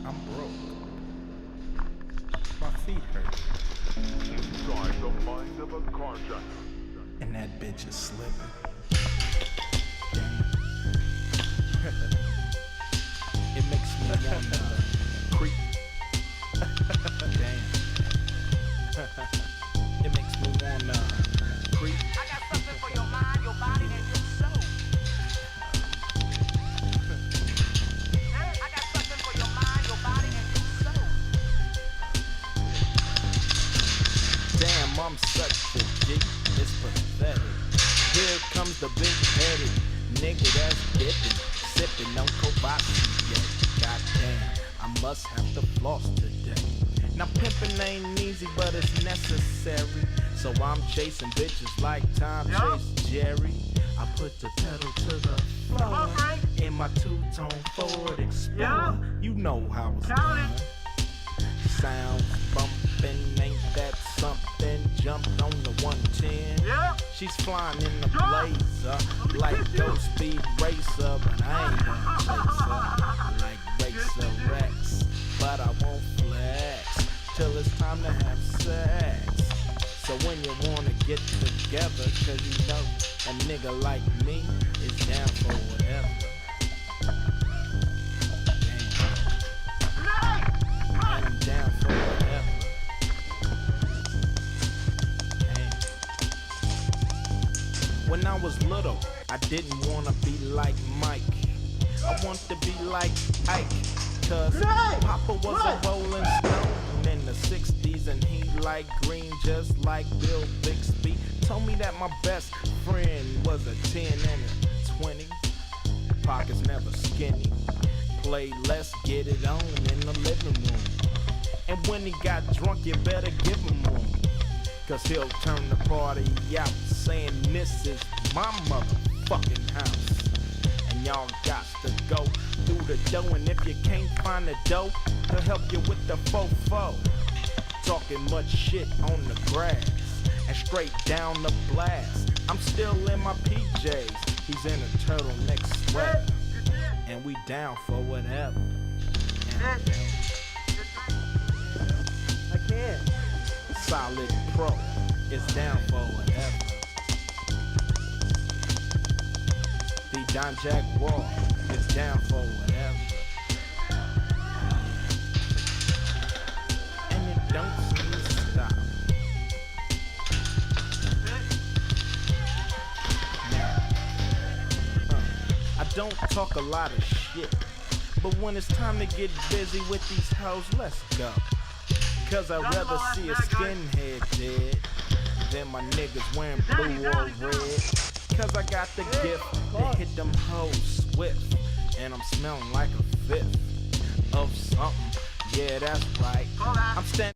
I'm broke. My feet hurt. Inside the mind of a carjacker. And that bitch is slipping. Damn. It makes me wanna creep. Damn. It makes me wanna creep. I got something for your mind, your body, and your soul. I got something for your mind, your body, and your soul. Damn, I'm such a G, it's pathetic. Here comes the big-headed nigga that's dipping, sipping on Courvoisier. Goddamn, I must have to floss today. Now pimping ain't easy, but it's necessary. So I'm chasing bitches like Tom chased Jerry. I put the pedal to the floor in my two-tone Ford Explorer. You know how it's done. Sounds bumping, ain't that something? Jumped on the 110. She's flying in the blazer like Ghost Speed Racer, but I ain't gonna chase her like Racer Rex. But I won't flex till it's time to have sex. So when you wanna get together, cause you know a nigga like me is down for whatever. And I'm down for whatever. Damn. When I was little, I didn't wanna be like Mike. I want to be like Ike. Cause Papa was a rolling stone in the 60s, and he liked green just like Bill Bixby. Told me that my best friend was a 10 and a 20. Pockets never skinny. Play Let's Get It On in the living room. And when he got drunk, you better give him room. Cause he'll turn the party out saying this is my motherfucking house. And y'all got to go through the dough, and if you can't find the dough, he'll help you with the fofo. Talking much shit on the grass and straight down the blast. I'm still in my PJs, he's in a turtleneck sweat, and we down for whatever. I can't. Solid Pro is down for whatever. The Don Jaguar is down for whatever. And it don't seem to stop. Now, I don't talk a lot of shit, but when it's time to get busy with these hoes, let's go. Cause I'd rather see a skinhead dead than my niggas wearing blue or red. Cause I got the gift to hit them hoes swift, and I'm smelling like a fifth of something. Yeah, that's right. I'm standing